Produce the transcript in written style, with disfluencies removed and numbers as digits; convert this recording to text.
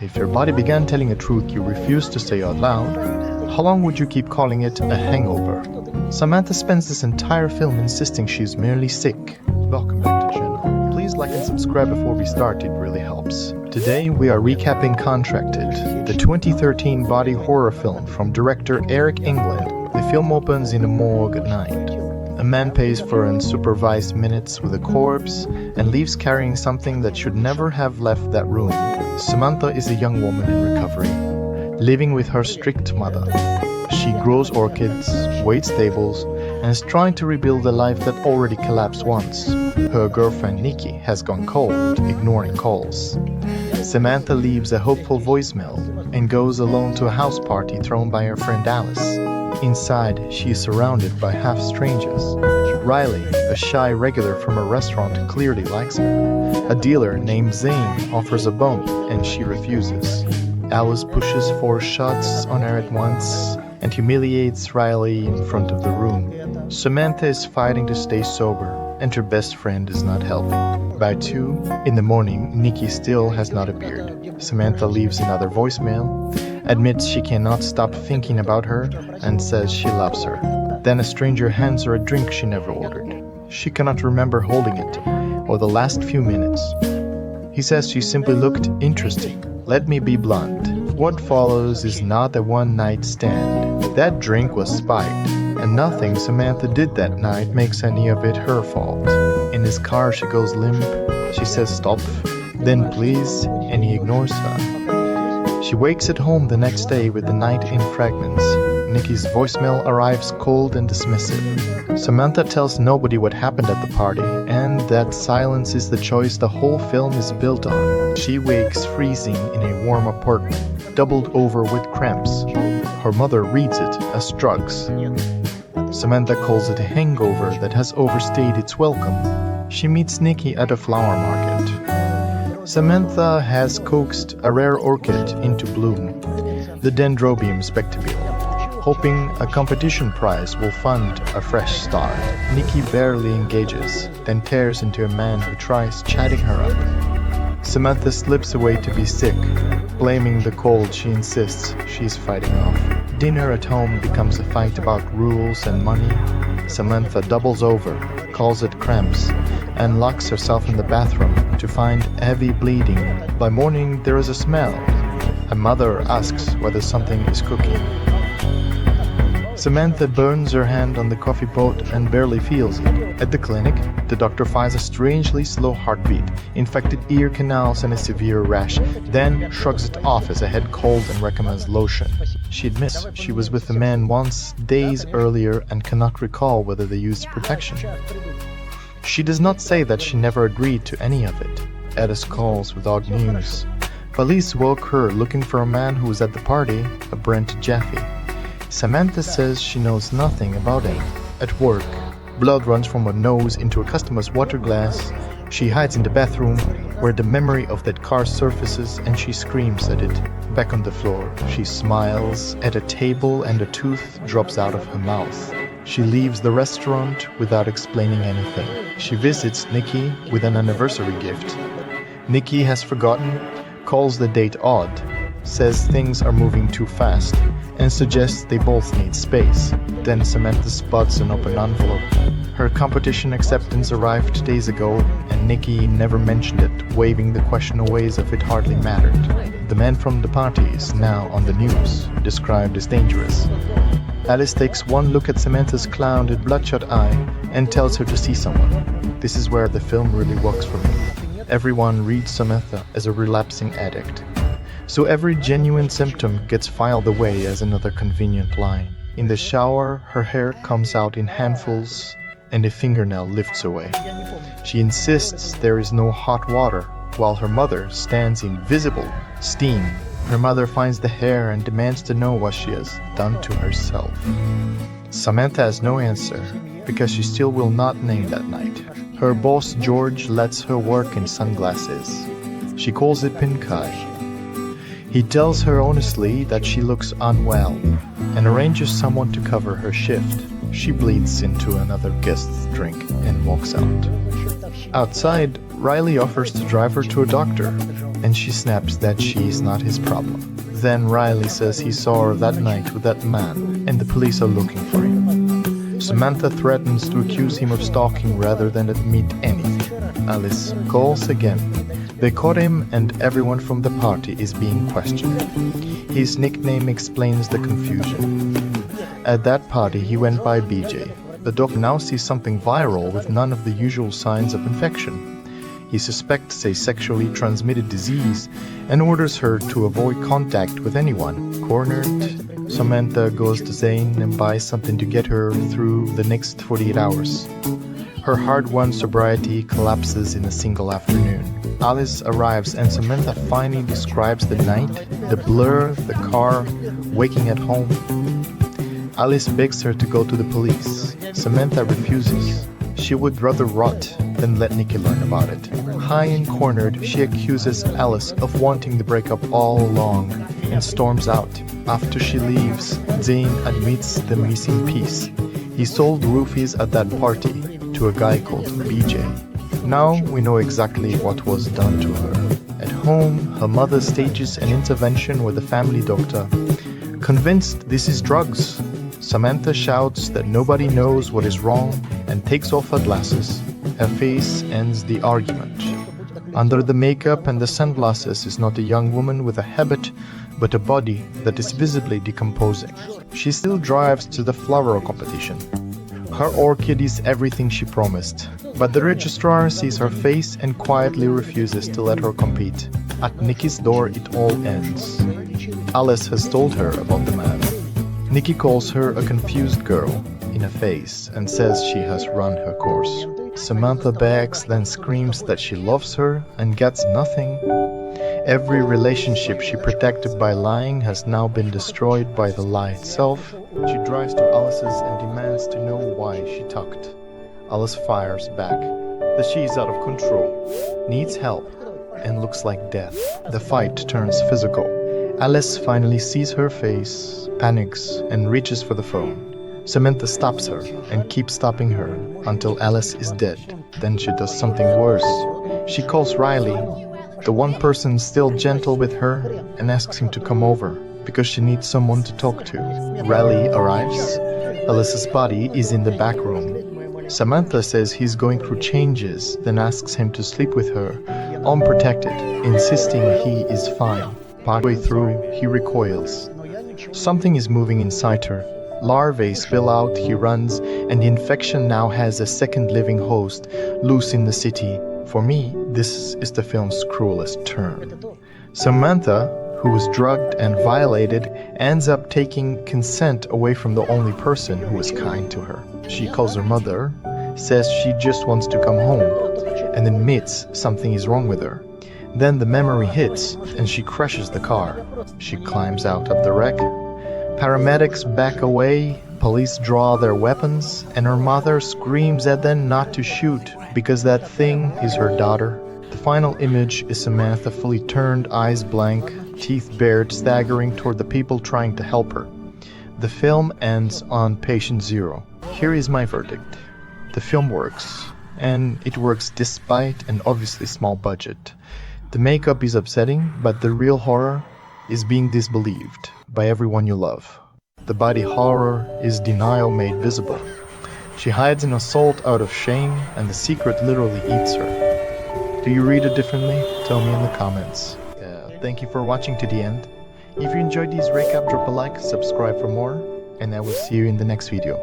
If your body began telling a truth you refused to say out loud, how long would you keep calling it a hangover? Samantha spends this entire film insisting she's merely sick. Welcome back to the channel. Please like and subscribe before we start, it really helps. Today we are recapping Contracted, the 2013 body horror film from director Eric England. The film opens in a morgue at night. A man pays for unsupervised minutes with a corpse and leaves carrying something that should never have left that room. Samantha is a young woman in recovery, living with her strict mother. She grows orchids, waits tables, and is trying to rebuild a life that already collapsed once. Her girlfriend Nikki has gone cold, ignoring calls. Samantha leaves a hopeful voicemail and goes alone to a house party thrown by her friend Alice. Inside, she is surrounded by half-strangers. Riley, a shy regular from a restaurant, clearly likes her. A dealer named Zane offers a bone, and she refuses. Alice pushes 4 shots on her at once and humiliates Riley in front of the room. Samantha is fighting to stay sober, and her best friend is not helping. By 2 in the morning, Nikki still has not appeared. Samantha leaves another voicemail, admits she cannot stop thinking about her, and says she loves her. Then a stranger hands her a drink she never ordered. She cannot remember holding it, or the last few minutes. He says she simply looked interesting. Let me be blunt. What follows is not a one-night stand. That drink was spiked, and nothing Samantha did that night makes any of it her fault. In his car she goes limp. She says stop, then please, and he ignores her. She wakes at home the next day with the night in fragments. Nikki's voicemail arrives cold and dismissive. Samantha tells nobody what happened at the party, and that silence is the choice the whole film is built on. She wakes freezing in a warm apartment, doubled over with cramps. Her mother reads it as drugs. Samantha calls it a hangover that has overstayed its welcome. She meets Nikki at a flower market. Samantha has coaxed a rare orchid into bloom, the Dendrobium spectabile, hoping a competition prize will fund a fresh start. Nikki barely engages, then tears into a man who tries chatting her up. Samantha slips away to be sick, blaming the cold she insists she's fighting off. Dinner at home becomes a fight about rules and money. Samantha doubles over, calls it cramps, and locks herself in the bathroom to find heavy bleeding. By morning, there is a smell. A mother asks whether something is cooking. Samantha burns her hand on the coffee pot and barely feels it. At the clinic, the doctor finds a strangely slow heartbeat, infected ear canals, and a severe rash, then shrugs it off as a head cold and recommends lotion. She admits she was with the man once days earlier and cannot recall whether they used protection. She does not say that she never agreed to any of it. Edis calls with odd news. Police woke her looking for a man who was at the party, a Brent Jaffe. Samantha says she knows nothing about him. At work, blood runs from her nose into a customer's water glass. She hides in the bathroom, where the memory of that car surfaces, and she screams at it. Back on the floor, she smiles at a table and a tooth drops out of her mouth. She leaves the restaurant without explaining anything. She visits Nikki with an anniversary gift. Nikki has forgotten, calls the date odd, says things are moving too fast, and suggests they both need space. Then Samantha spots an open envelope. Her competition acceptance arrived days ago, and Nikki never mentioned it, waving the question away as if it hardly mattered. The man from the party is now on the news, described as dangerous. Alice takes one look at Samantha's clouded, bloodshot eye and tells her to see someone. This is where the film really works for me. Everyone reads Samantha as a relapsing addict. So every genuine symptom gets filed away as another convenient line. In the shower, her hair comes out in handfuls and a fingernail lifts away. She insists there is no hot water, while her mother stands in visible steam. Her mother finds the hair and demands to know what she has done to herself. Samantha has no answer, because she still will not name that night. Her boss George lets her work in sunglasses. She calls it pink eye. He tells her honestly that she looks unwell and arranges someone to cover her shift. She bleeds into another guest's drink and walks out. Outside, Riley offers to drive her to a doctor, and she snaps that she's not his problem. Then Riley says he saw her that night with that man, and the police are looking for him. Samantha threatens to accuse him of stalking rather than admit anything. Alice calls again. They caught him, and everyone from the party is being questioned. His nickname explains the confusion. At that party, he went by BJ. The doc now sees something viral with none of the usual signs of infection. He suspects a sexually transmitted disease and orders her to avoid contact with anyone. Cornered, Samantha goes to Zane and buys something to get her through the next 48 hours. Her hard-won sobriety collapses in a single afternoon. Alice arrives and Samantha finally describes the night, the blur, the car, waking at home. Alice begs her to go to the police. Samantha refuses. She would rather rot than let Nikki learn about it. High and cornered, she accuses Alice of wanting the breakup all along and storms out. After she leaves, Zane admits the missing piece. He sold roofies at that party to a guy called BJ. Now we know exactly what was done to her. At home, her mother stages an intervention with the family doctor. Convinced this is drugs, Samantha shouts that nobody knows what is wrong and takes off her glasses. Her face ends the argument. Under the makeup and the sunglasses is not a young woman with a habit, but a body that is visibly decomposing. She still drives to the flower competition. Her orchid is everything she promised, but the registrar sees her face and quietly refuses to let her compete. At Nikki's door it all ends. Alice has told her about the man. Nikki calls her a confused girl in a face and says she has run her course. Samantha begs, then screams that she loves her and gets nothing. Every relationship she protected by lying has now been destroyed by the lie itself. She drives to Alice's and demands to know why she talked. Alice fires back that she is out of control, needs help, and looks like death. The fight turns physical. Alice finally sees her face, panics, and reaches for the phone. Samantha stops her and keeps stopping her until Alice is dead. Then she does something worse. She calls Riley, the one person still gentle with her, and asks him to come over because she needs someone to talk to. Riley arrives. Alice's body is in the back room. Samantha says he's going through changes, then asks him to sleep with her, unprotected, insisting he is fine. Partway through, he recoils. Something is moving inside her. Larvae spill out, he runs, and the infection now has a second living host loose in the city. For me, this is the film's cruelest turn. Samantha, who was drugged and violated, ends up taking consent away from the only person who was kind to her. She calls her mother, says she just wants to come home, and admits something is wrong with her. Then the memory hits, and she crashes the car. She climbs out of the wreck. Paramedics back away, police draw their weapons, and her mother screams at them not to shoot because that thing is her daughter. The final image is Samantha fully turned, eyes blank, teeth bared, staggering toward the people trying to help her. The film ends on patient zero. Here is my verdict. The film works, and it works despite an obviously small budget. The makeup is upsetting, but the real horror is being disbelieved by everyone you love. The body horror is denial made visible. She hides an assault out of shame, and the secret literally eats her. Do you read it differently? Tell me in the comments. Thank you for watching to the end. If you enjoyed this recap, drop a like, subscribe for more, and I will see you in the next video.